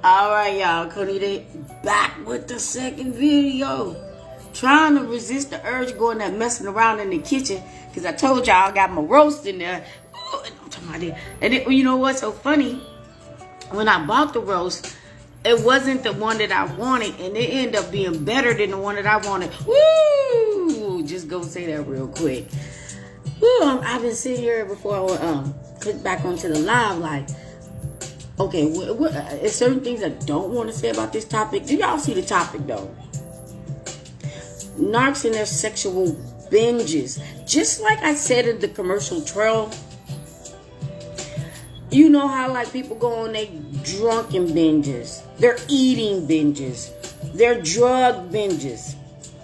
Alright, y'all. Connie back with the second video. Trying to resist the urge going there messing around in the kitchen. Because I told y'all I got my roast in there. Ooh, I'm talking about it. And you know what's so funny? When I bought the roast, it wasn't the one that I wanted. And it ended up being better than the one that I wanted. Woo! Just go say that real quick. Woo, I've been sitting here before I click back onto the live like, okay, is certain things I don't want to say about this topic. Do y'all see the topic though? Narcs and their sexual binges. Just like I said in the commercial trail, you know how like people go on their drunken binges, their eating binges, their drug binges.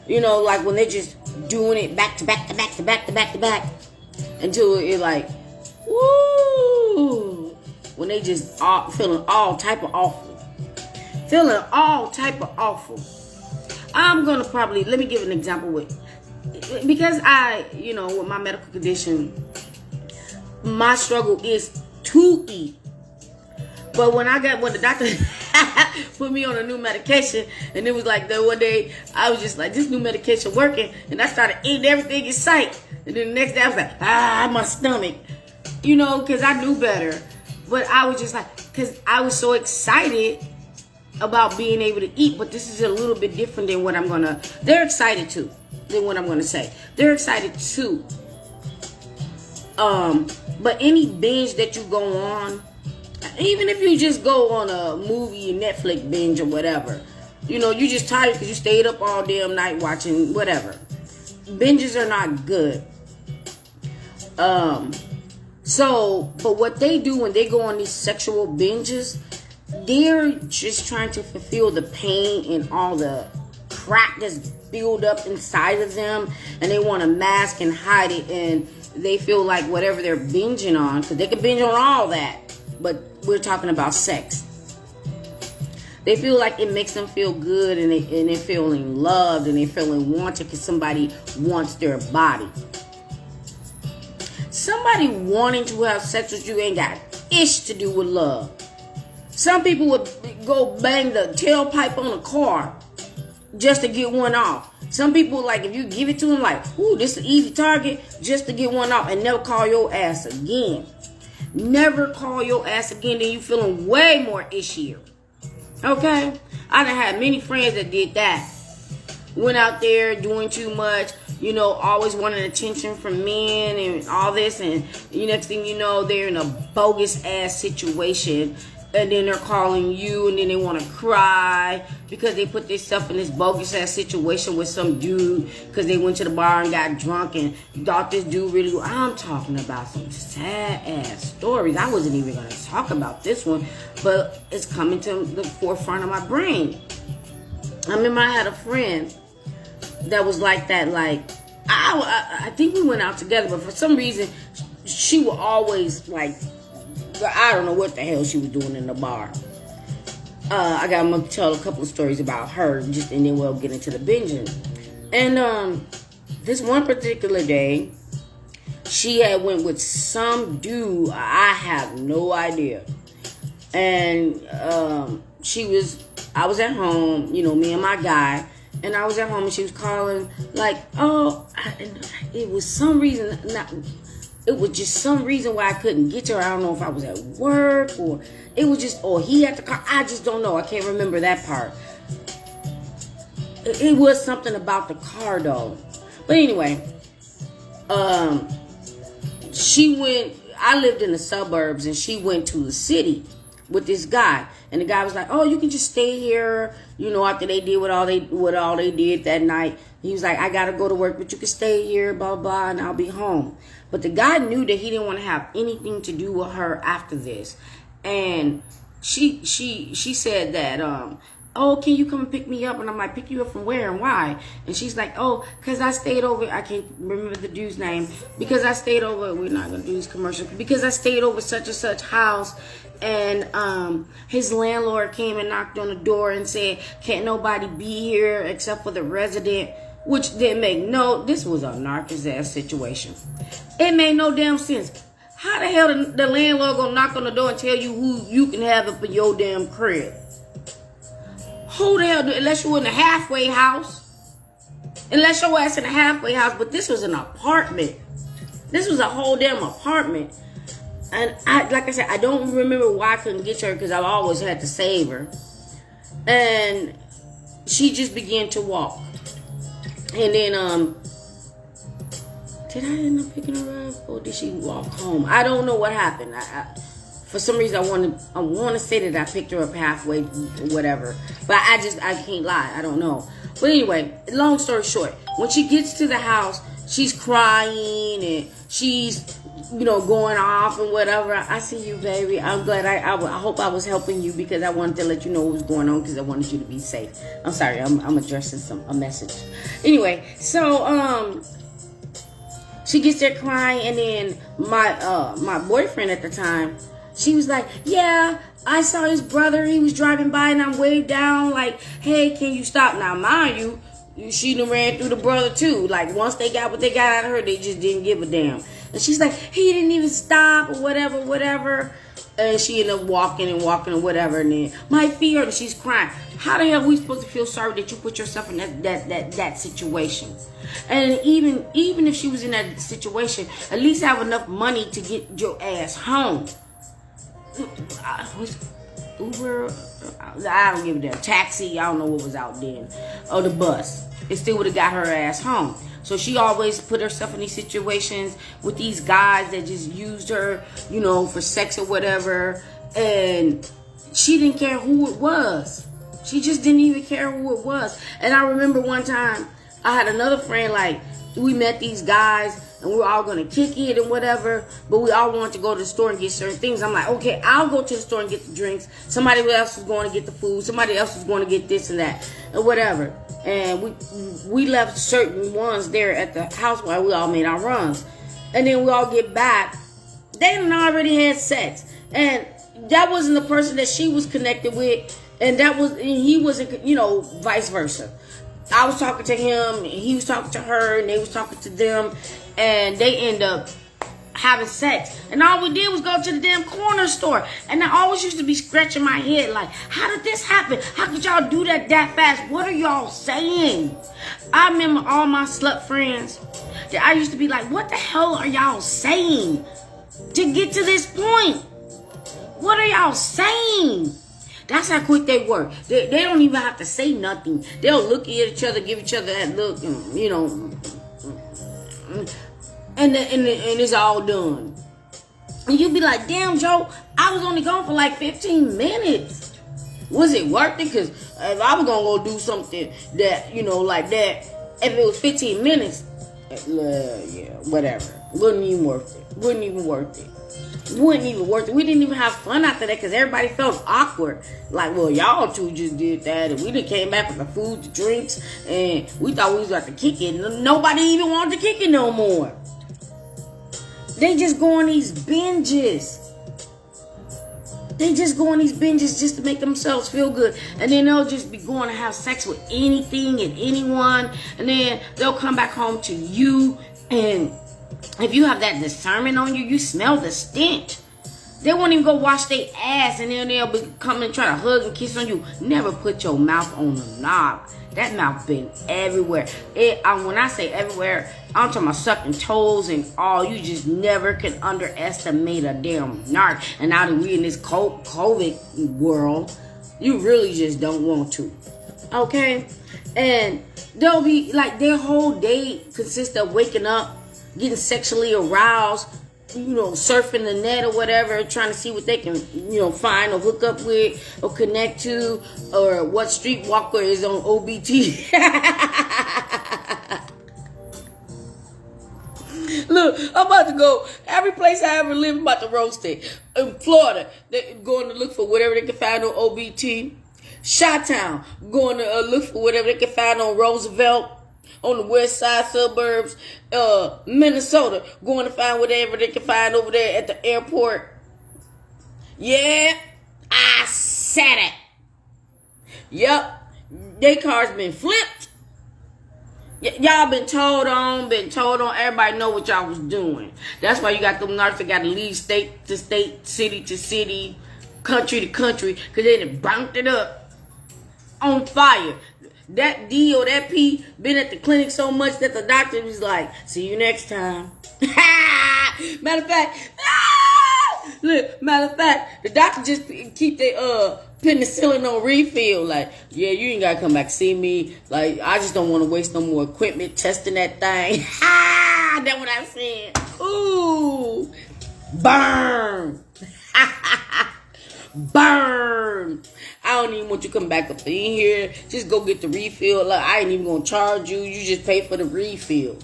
You know, like when they're just doing it back to back to back to back to back to back until it like, woo. When they just feeling all type of awful. Feeling all type of awful. I'm going to probably, let me give an example because I, you know, with my medical condition, my struggle is to eat. But when the doctor put me on a new medication, and it was like that one day, I was just like, this new medication working, and I started eating everything in sight. And then the next day I was like, my stomach. You know, because I knew better. But I was just like, because I was so excited about being able to eat. But this is a little bit different than what I'm going to, they're excited too, than what I'm going to say. They're excited too. But any binge that you go on, even if you just go on a movie, Netflix binge or whatever, you know, you just tired because you stayed up all damn night watching whatever. Binges are not good. But what they do when they go on these sexual binges, they're just trying to fulfill the pain and all the crap that's built up inside of them, and they want to mask and hide it, and they feel like whatever they're binging on, because they can binge on all that, but we're talking about sex. They feel like it makes them feel good, and they're feeling loved, and they're feeling wanted because somebody wants their body. Somebody wanting to have sex with you ain't got ish to do with love. Some people would go bang the tailpipe on a car just to get one off. Some people, like, if you give it to them, like, ooh, this is an easy target, just to get one off and never call your ass again. Never call your ass again, then you feeling way more ishier. Okay? I done had many friends that did that. Went out there doing too much, you know, always wanting attention from men and all this, and the next thing you know, they're in a bogus ass situation, and then they're calling you, and then they want to cry because they put themselves in this bogus ass situation with some dude because they went to the bar and got drunk and thought this dude really. I'm talking about some sad ass stories. I wasn't even going to talk about this one, but it's coming to the forefront of my brain. I remember I had a friend that was like that. Like, I think we went out together, but for some reason, she would always, like, I don't know what the hell she was doing in the bar. I'm going to tell a couple of stories about her, and then we'll get into the binging. And this one particular day, she had went with some dude, I have no idea. And I was at home, you know, me and my guy, and I was at home, and she was calling, like, it was some reason, it was just some reason why I couldn't get to her. I don't know if I was at work, or it was just, or he had to call. I just don't know. I can't remember that part. It was something about the car, though. But anyway, I lived in the suburbs, and she went to the city with this guy, and the guy was like, oh, you can just stay here, you know, after they did what all they did that night. He was like, I gotta go to work, but you can stay here, blah blah, and I'll be home. But the guy knew that he didn't want to have anything to do with her after this, and she said that oh, can you come and pick me up? And I'm like, pick you up from where and why? And she's like, oh, because I stayed over, I can't remember the dude's name, because I stayed over, we're not going to do these commercials, because I stayed over such and such house, and his landlord came and knocked on the door and said, can't nobody be here except for the resident, which didn't make this was a Narcs ass situation. It made no damn sense. How the hell the landlord gonna knock on the door and tell you who you can have up in your damn crib? Who the hell do, unless you in a halfway house. Unless your ass in a halfway house, but this was an apartment. This was a whole damn apartment. And like I said, I don't remember why I couldn't get her because I've always had to save her. And she just began to walk. And then, did I end up picking her up or did she walk home? I don't know what happened. For some reason, I want to say that I picked her up halfway, whatever. But I can't lie. I don't know. But anyway, long story short, when she gets to the house, she's crying and she's, going off and whatever. I see you, baby. I'm glad I hope I was helping you because I wanted to let you know what was going on because I wanted you to be safe. I'm sorry. I'm addressing a message. Anyway, so, she gets there crying and then my boyfriend at the time, she was like, yeah, I saw his brother. He was driving by and I'm way down like, hey, can you stop? Now, mind you, she done ran through the brother too. Like, once they got what they got out of her, they just didn't give a damn. And she's like, he didn't even stop or whatever. And she ended up walking and whatever. And then my fear, and she's crying. How the hell are we supposed to feel sorry that you put yourself in that situation? And even if she was in that situation, at least have enough money to get your ass home. Was Uber? I don't give a damn. Taxi, I don't know what was out then. Or the bus. It still would have got her ass home. So she always put herself in these situations with these guys that just used her, for sex or whatever. And she didn't care who it was. She just didn't even care who it was. And I remember one time, I had another friend, like, we met these guys, and we were all going to kick it and whatever, but we all wanted to go to the store and get certain things. I'm like, okay, I'll go to the store and get the drinks. Somebody else was going to get the food. Somebody else was going to get this and that, and whatever. And we left certain ones there at the house while we all made our runs. And then we all get back. They done already had sex. And that wasn't the person that she was connected with. And he wasn't, vice versa. I was talking to him, and he was talking to her, and they was talking to them, and they end up having sex. And all we did was go to the damn corner store. And I always used to be scratching my head like, how did this happen? How could y'all do that fast? What are y'all saying? I remember all my slut friends that I used to be like, what the hell are y'all saying to get to this point? What are y'all saying? That's how quick they work. They don't even have to say nothing. They'll look at each other, give each other that look, and it's all done. And you be like, damn, Joe, I was only gone for like 15 minutes. Was it worth it? Because if I was going to go do something that, like that, if it was 15 minutes, yeah, whatever. Wouldn't even worth it. Wouldn't even worth it. We didn't even have fun after that because everybody felt awkward. Like, well, y'all two just did that, and we done came back with the food, the drinks, and we thought we was about to kick it. Nobody even wanted to kick it no more. They just go on these binges. Just to make themselves feel good. And then they'll just be going to have sex with anything and anyone. And then they'll come back home to you. And if you have that discernment on you, you smell the stench. They won't even go wash their ass. And then they'll be coming and try to hug and kiss on you. Never put your mouth on the knob. That mouth been everywhere. When I say everywhere, I'm talking about sucking toes and all. You just never can underestimate a damn narc. And now that we in this COVID world, you really just don't want to. Okay? And they'll be like, their whole day consists of waking up, getting sexually aroused, surfing the net or whatever, trying to see what they can, find or hook up with or connect to, or what streetwalker is on OBT. Look, I'm about to go. Every place I ever lived, I'm about to roast it. In Florida, they're going to look for whatever they can find on OBT. Chi-Town, going to look for whatever they can find on Roosevelt. On the west side suburbs, Minnesota, going to find whatever they can find over there at the airport. Yeah, I said it. Yep, they cars been flipped. Y'all been told on. Everybody know what y'all was doing. That's why you got them narcs that got to leave state to state, city to city, country to country, because they done burnt it up. on fire. That D or that P been at the clinic so much that the doctor was like, see you next time. Matter of fact, look, matter of fact, the doctor just keep their penicillin on refill. Like, yeah, you ain't gotta come back see me. Like, I just don't want to waste no more equipment testing that thing. That's what I said. Ooh, burn. Burn. I don't even want you to come back up in here. Just go get the refill. Like, I ain't even gonna charge you. You just pay for the refill.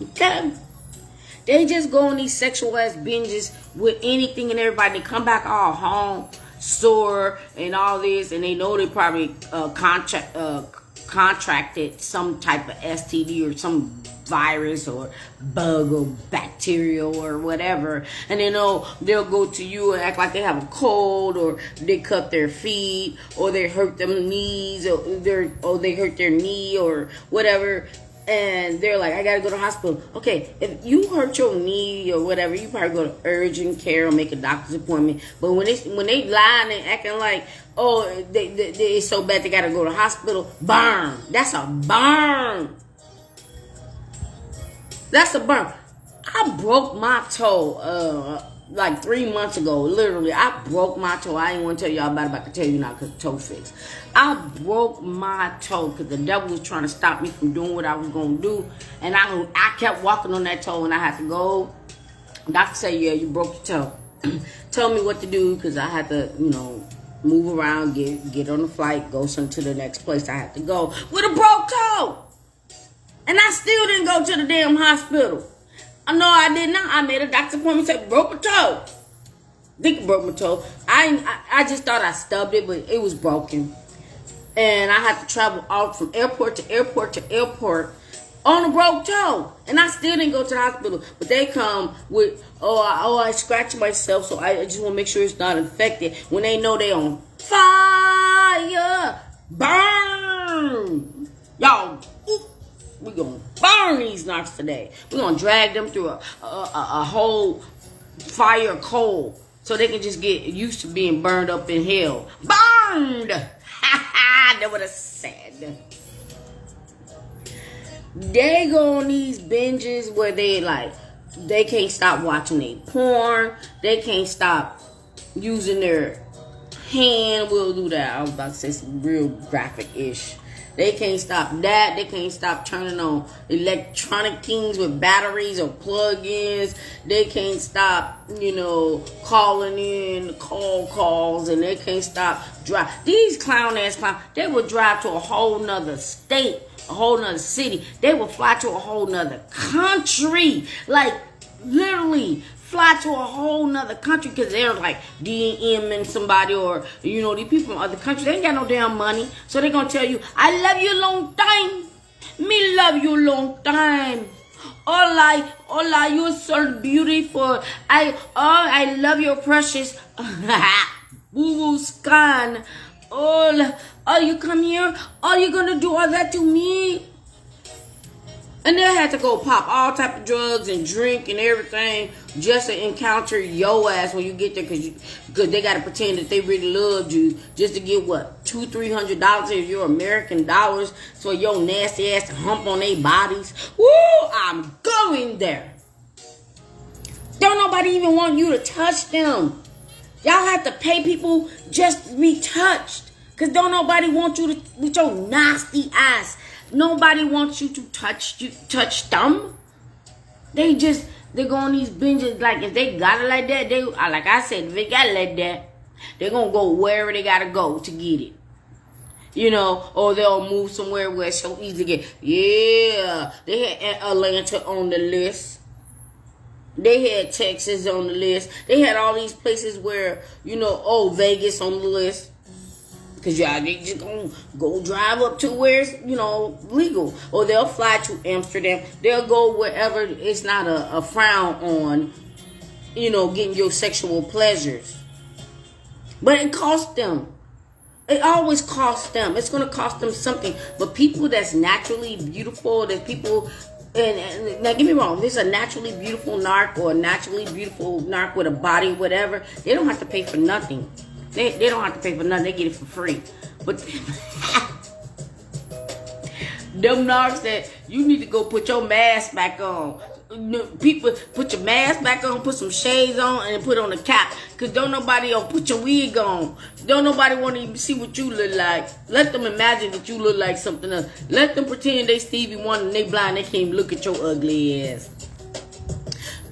Okay? They just go on these sexual ass binges with anything and everybody. They come back all home, sore, and all this, and they know they probably contracted some type of STD or some virus or bug or bacterial or whatever, and they'll go to you and act like they have a cold, or they cut their feet, or they hurt them knees, or they hurt their knee or whatever, and they're like, I gotta go to the hospital. Okay, if you hurt your knee or whatever, you probably go to urgent care or make a doctor's appointment. But when they lying and acting like, oh, they it's so bad they gotta go to the hospital, burn. That's a burn. That's a burn. I broke my toe like 3 months ago. Literally, I broke my toe. I ain't want to tell y'all about it, but I can tell you now because the toe fixed. I broke my toe because the devil was trying to stop me from doing what I was going to do. And I kept walking on that toe and I had to go. The doctor said, yeah, you broke your toe. Tell me what to do because I had to, move around, get on the flight, go to the next place I had to go with a broke toe. And I still didn't go to the damn hospital. No, I did not. I made a doctor's appointment, said broke my toe. Think broke my toe. I just thought I stubbed it, but it was broken. And I had to travel out from airport to airport to airport on a broke toe. And I still didn't go to the hospital. But they come with, I scratched myself, so I just want to make sure it's not infected. When they know they on fire. Burn. Y'all, we're going to burn these Narcs today. We're going to drag them through a whole fire coal so they can just get used to being burned up in hell. Burned! That's what I said. They go on these binges where they can't stop watching their porn. They can't stop using their hand. We'll do that. I was about to say some real graphic-ish. They can't stop that. They can't stop turning on electronic things with batteries or plug-ins. They can't stop, calling in calls, and they can't stop drive. These clowns, they will drive to a whole nother state, a whole nother city. They will fly to a whole nother country. Like, literally fly to a whole nother country because they're like DMing somebody, or these people from other countries, they ain't got no damn money, so they're gonna tell you, I love you long time, me love you long time, hola, you're so beautiful, I love your precious boo-boo scan, oh, you come here, you gonna do all that to me? And they had to go pop all type of drugs and drink and everything just to encounter your ass when you get there, because they got to pretend that they really loved you just to get what, $200-$300 of your American dollars for your nasty ass to hump on their bodies. Woo! I'm going there. Don't nobody even want you to touch them. Y'all have to pay people just to be touched, because don't nobody want you to with your nasty ass. Nobody wants you to touch them. They go on these binges. Like, if they got it like that, like I said, if they got it like that, they're gonna go wherever they gotta go to get it. Or they'll move somewhere where it's so easy to get. Yeah, they had Atlanta on the list. They had Texas on the list. They had all these places where, Vegas on the list. Because they just gonna go drive up to where it's, legal. Or they'll fly to Amsterdam. They'll go wherever it's not a frown on, getting your sexual pleasures. But it costs them. It always costs them. It's going to cost them something. But people that's naturally beautiful, there's people, and now get me wrong, this is a naturally beautiful narc or a naturally beautiful narc with a body, whatever. They don't have to pay for nothing. They don't have to pay for nothing. They get it for free. But them narcs that you need to go put your mask back on. People, put your mask back on, put some shades on, and put on a cap. Because don't nobody put your wig on. Don't nobody want to even see what you look like. Let them imagine that you look like something else. Let them pretend they Stevie Wonder and they blind. They can't even look at your ugly ass.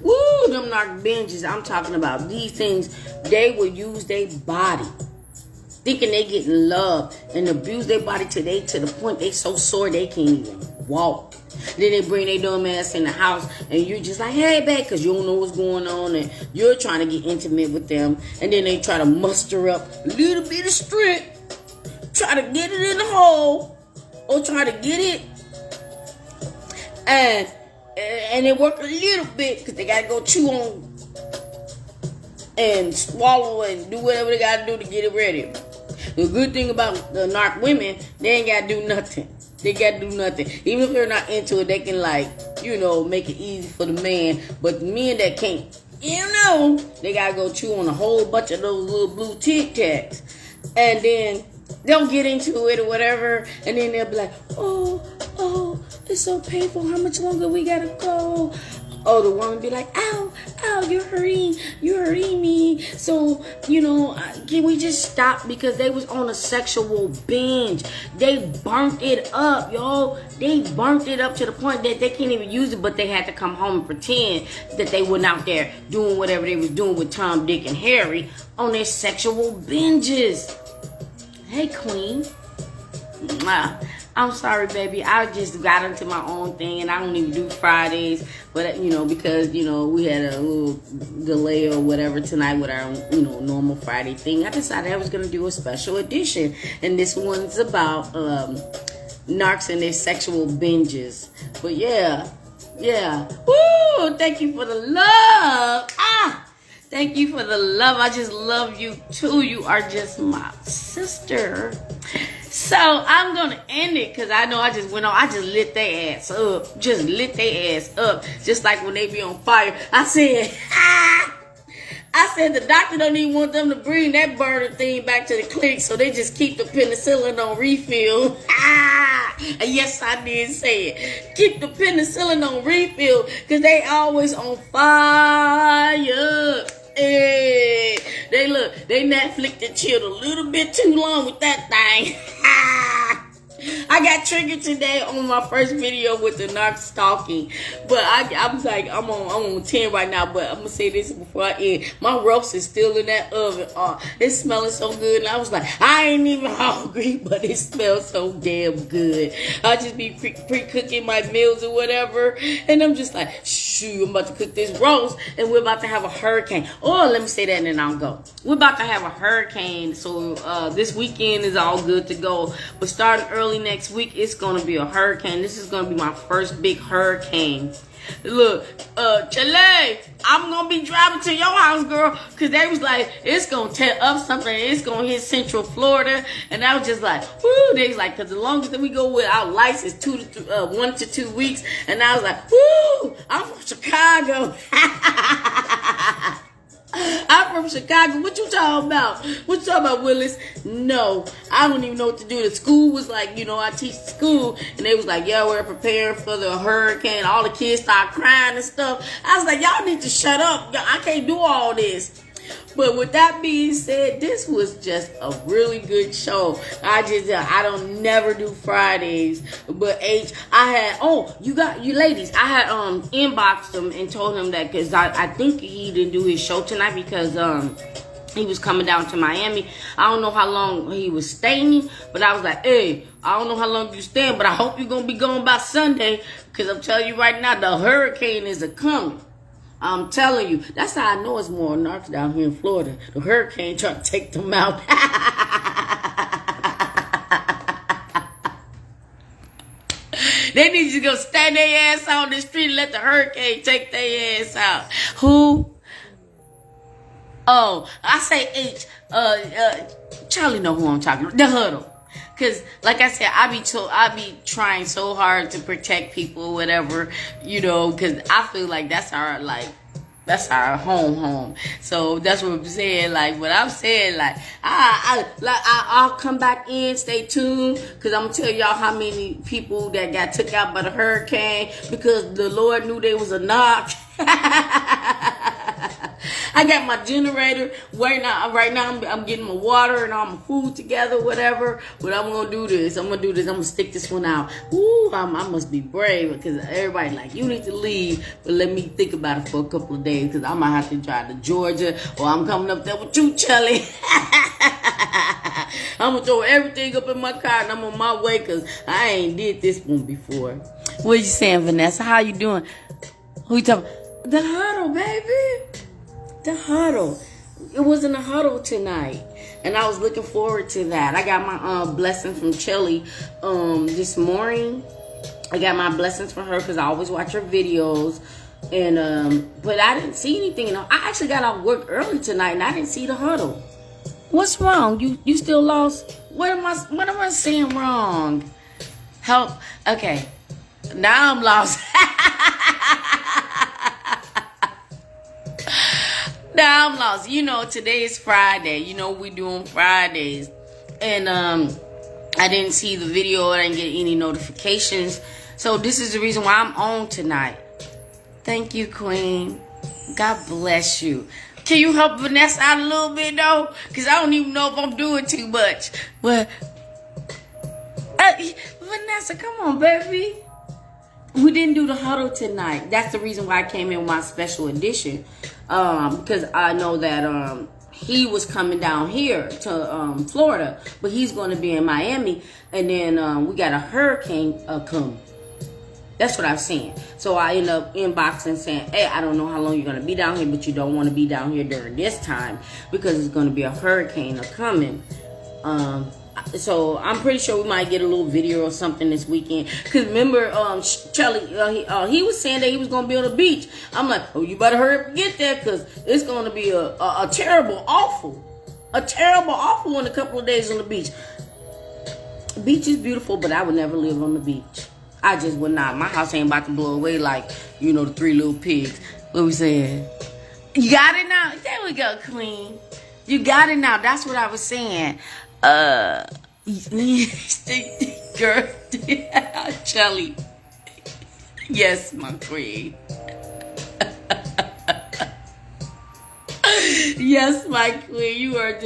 Woo, them narc binges. I'm talking about these things. They will use their body, thinking they getting love, and abuse their body to the point they so sore they can't even walk. Then they bring their dumb ass in the house, and you're just like, hey, babe, because you don't know what's going on, and you're trying to get intimate with them, and then they try to muster up a little bit of strength, try to get it in the hole, or try to get it, and it work a little bit, because they got to go chew on and swallow and do whatever they got to do to get it ready. The good thing about the narc women, they ain't got to do nothing. They got to do nothing. Even if they're not into it, they can, make it easy for the man. But the men that can't, they got to go chew on a whole bunch of those little blue Tic Tacs. And then they'll get into it or whatever. And then they'll be like, oh, it's so painful. How much longer we got to go? Oh, the woman be like, ow, you're hurting me. So, can we just stop? Because they was on a sexual binge. They burnt it up, yo. They burnt it up to the point that they can't even use it, but they had to come home and pretend that they went out there doing whatever they was doing with Tom, Dick, and Harry on their sexual binges. Hey, Queen. I'm sorry, baby. I just got into my own thing, and I don't even do Fridays. But, because, we had a little delay or whatever tonight with our, normal Friday thing. I decided I was going to do a special edition. And this one's about narcs and their sexual binges. But, yeah. Woo! Thank you for the love. Thank you for the love. I just love you, too. You are just my sister. So I'm going to end it because I know I just went on. I just lit their ass up. Just like when they be on fire. I said the doctor don't even want them to bring that burner thing back to the clinic, so they just keep the penicillin on refill. Yes, I did say it. Keep the penicillin on refill because they always on fire. Hey, they Netflix and chilled a little bit too long with that thing. I got triggered today on my first video with the narc stalking, but I'm on 10 right now. But I'm gonna say this before I end. My roast is still in that oven. It's smelling so good, and I was like, I ain't even hungry, but it smells so damn good. I just be pre-cooking my meals or whatever, and I'm just like, shoot, I'm about to cook this roast, and we're about to have a hurricane. Oh, let me say that, and then I'll go. We're about to have a hurricane, so this weekend is all good to go. But starting early next week, it's gonna be a hurricane. This is gonna be my first big hurricane. Look, Chile, I'm gonna be driving to your house, girl, because they was like, it's gonna tear up something, it's gonna hit Central Florida, and I was just like, whoo, they was like, because the longest that we go without lights is 1 to 2 weeks, and I was like, whoo, I'm from Chicago. I'm from Chicago. What you talking about? What you talking about, Willis? No, I don't even know what to do. The school was like, I teach school, and they was like, yeah, we're preparing for the hurricane. All the kids start crying and stuff. I was like, y'all need to shut up. I can't do all this. But with that being said, this was just a really good show. I don't never do Fridays. But you ladies, I had inboxed him and told him that because I think he didn't do his show tonight because he was coming down to Miami. I don't know how long he was staying, but I was like, hey, I don't know how long you staying, but I hope you're gonna be going by Sunday because I'm telling you right now, the hurricane is a coming. I'm telling you, that's how I know it's more narcs down here in Florida. The hurricane trying to take them out. They need to go stand their ass out on the street and let the hurricane take their ass out. Who? Oh, I say H. Charlie know who I'm talking about. The Huddle. Cause like I said, I be trying so hard to protect people or whatever, cause I feel like that's our That's our home. So that's what I'm saying. Like, what I'm saying, like, I'll come back in. Stay tuned, cause I'm gonna tell y'all how many people that got took out by the hurricane because the Lord knew they was a knock. I got my generator right now. I'm getting my water and all my food together, whatever. But I'm gonna do this. I'm gonna stick this one out. Ooh, I must be brave because everybody like, you need to leave, but let me think about it for a couple of days because I might have to drive to Georgia or I'm coming up there with you, Chelly. I'm gonna throw everything up in my car and I'm on my way because I ain't did this one before. What you saying, Vanessa? How you doing? Who you talking? The huddle, baby. The huddle. It wasn't a huddle tonight, and I was looking forward to that. I got my blessings from Chelly this morning. I got my blessings from her because I always watch her videos, and but I didn't see anything. I actually got off work early tonight, and I didn't see the huddle. What's wrong? You still lost? What am I saying wrong? Help. Okay, now I'm lost. Now I'm lost. You know, today is Friday. You know, we doing Fridays. And I didn't see the video. I didn't get any notifications. So this is the reason why I'm on tonight. Thank you, Queen. God bless you. Can you help Vanessa out a little bit, though? Because I don't even know if I'm doing too much. Well, Vanessa, come on, baby. We didn't do the huddle tonight. That's the reason why I came in with my special edition. Because I know that he was coming down here to Florida, but he's going to be in Miami, and then we got a hurricane coming. That's what I'm saying. So I end up inboxing saying, hey, I don't know how long you're going to be down here, but you don't want to be down here during this time because it's going to be a hurricane coming. So I'm pretty sure we might get a little video or something this weekend. Cause remember, Charlie, he was saying that he was gonna be on the beach. I'm like, oh, you better hurry up and get there, cause it's gonna be a terrible, awful one a couple of days on the beach. The beach is beautiful, but I would never live on the beach. I just would not. My house ain't about to blow away like, you know, the Three Little Pigs. What we saying? You got it now. There we go, Queen. You got it now. That's what I was saying. Girl, Shelly. Yes, my queen. Yes, my queen. You are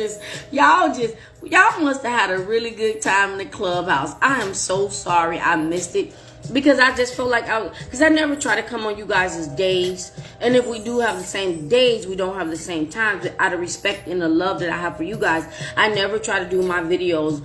y'all must have had a really good time in the clubhouse. I am so sorry I missed it. Because I just feel like because I never try to come on you guys' days. And if we do have the same days, we don't have the same times. Out of respect and the love that I have for you guys, I never try to do my videos,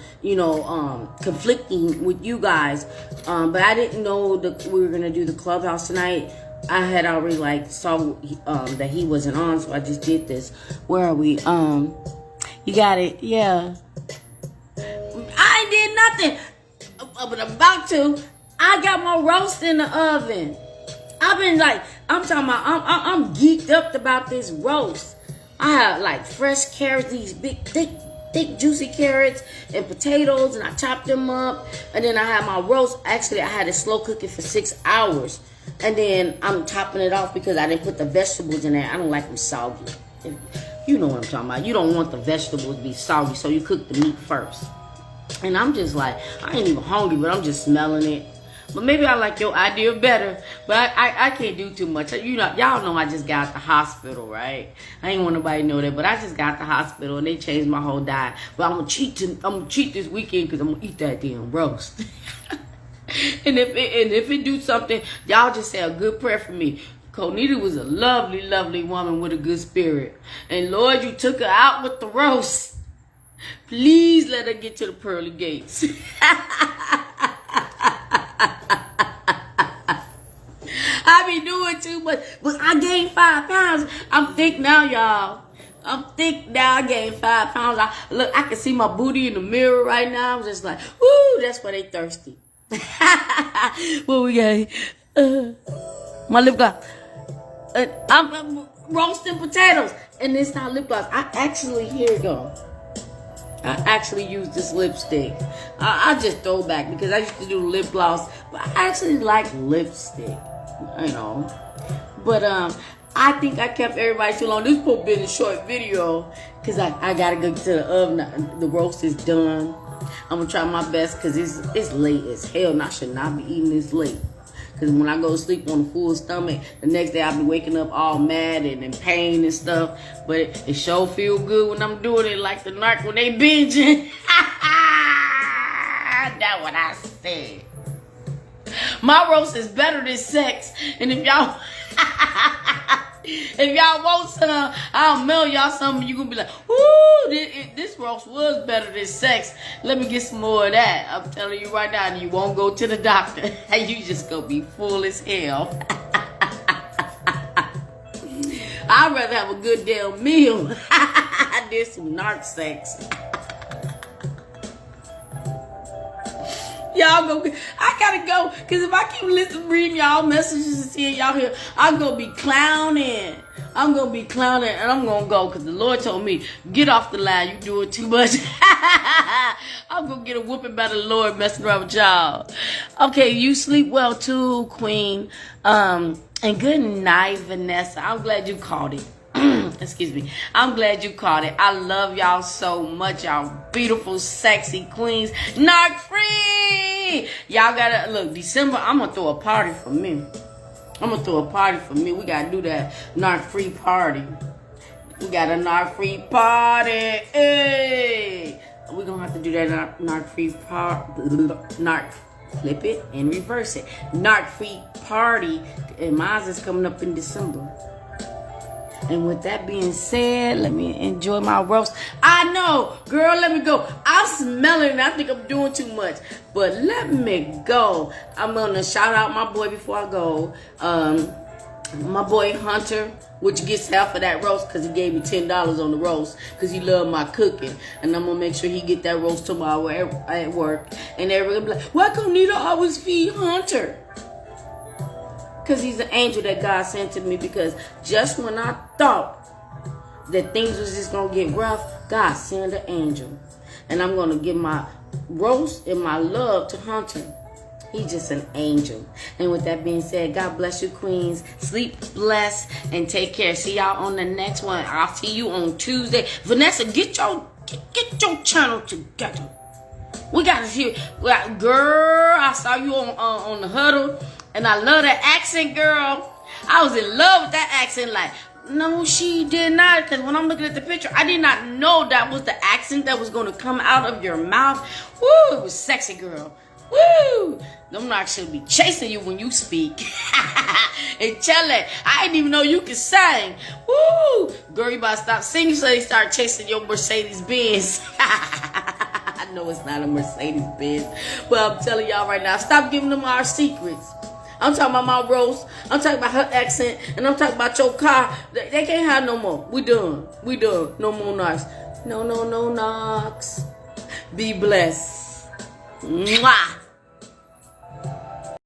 conflicting with you guys. But I didn't know that we were going to do the clubhouse tonight. I had already saw that he wasn't on, so I just did this. Where are we? You got it? Yeah. I did nothing. But I'm about to. I got my roast in the oven. I've been I'm talking about, I'm geeked up about this roast. I have fresh carrots, these big, thick, juicy carrots and potatoes, and I chopped them up. And then I have my roast. Actually, I had it slow cooking for 6 hours. And then I'm topping it off because I didn't put the vegetables in there. I don't like them soggy. You know what I'm talking about. You don't want the vegetables to be soggy, so you cook the meat first. And I'm just I ain't even hungry, but I'm just smelling it. But maybe I like your idea better. But I can't do too much. Y'all know I just got out the hospital, right? I ain't want nobody to know that, but I just got out the hospital and they changed my whole diet. But I'm gonna cheat this weekend because I'm gonna eat that damn roast. and if it do something, y'all just say a good prayer for me. Conita was a lovely, lovely woman with a good spirit. And Lord, you took her out with the roast. Please let her get to the pearly gates. I be doing too much, but I gained 5 pounds. I'm thick now, y'all. I'm thick now. I gained 5 pounds. I can see my booty in the mirror right now. I'm just like, woo, that's why they thirsty. What we got? My lip gloss. I'm roasting potatoes, and it's not lip gloss. Here you go. I actually use this lipstick. I just throw back because I used to do lip gloss, but I actually like lipstick, But I think I kept everybody too long. This will be a short video because I gotta go to the oven. The roast is done. I'm gonna try my best because it's late as hell and I should not be eating this late. Because when I go to sleep on a full stomach, the next day I'll be waking up all mad and in pain and stuff. But it sure feel good when I'm doing it like the Narcs when they binging. That's what I said. My roast is better than sex. And if y'all want some, I'll mail y'all some. You gonna be like, "Ooh, this roast was better than sex." Let me get some more of that. I'm telling you right now, and you won't go to the doctor. You just gonna be full as hell. I'd rather have a good damn meal than some narc sex. Y'all go. I gotta go because if I keep reading y'all messages and seeing y'all here, I'm gonna be clowning. I'm gonna be clowning and I'm gonna go because the Lord told me get off the line. You doing too much. I'm gonna get a whooping by the Lord messing around with y'all. Okay, you sleep well too, Queen. And good night, Vanessa. I'm glad you caught it. Excuse me. I'm glad you caught it. I love y'all so much. Y'all beautiful, sexy queens. Narc free. Y'all gotta look. December, I'm gonna throw a party for me. We gotta do that narc free party. We got a narc free party. Hey, we're gonna have to do that narc free party. Narc. Flip it and reverse it. Narc free party. And mine is coming up in December. And with that being said, let me enjoy my roast. I know, girl, let me go. I'm smelling and I think I'm doing too much. But let me go. I'm going to shout out my boy before I go. My boy Hunter, which gets half of that roast because he gave me $10 on the roast because he loved my cooking. And I'm going to make sure he get that roast tomorrow at work. And everybody be like, why come Nita always feed Hunter? Because he's an angel that God sent to me. Because just when I thought that things was just going to get rough, God sent an angel. And I'm going to give my roast and my love to Hunter. He's just an angel. And with that being said, God bless you, queens. Sleep blessed and take care. See y'all on the next one. I'll see you on Tuesday. Vanessa, get your channel together. We got to hear. Girl, I saw you on the huddle. And I love that accent, girl. I was in love with that accent. Like, no, she did not. Because when I'm looking at the picture, I did not know that was the accent that was going to come out of your mouth. Woo, it was sexy, girl. Woo! Them Narcs should be chasing you when you speak. And tell that, I didn't even know you could sing. Woo! Girl, you about to stop singing so they start chasing your Mercedes Benz. I know it's not a Mercedes Benz. But I'm telling y'all right now, stop giving them our secrets. I'm talking about my roast. I'm talking about her accent. And I'm talking about your car. They can't have no more. We done. No more Narcs. No Narcs. Be blessed. Mwah.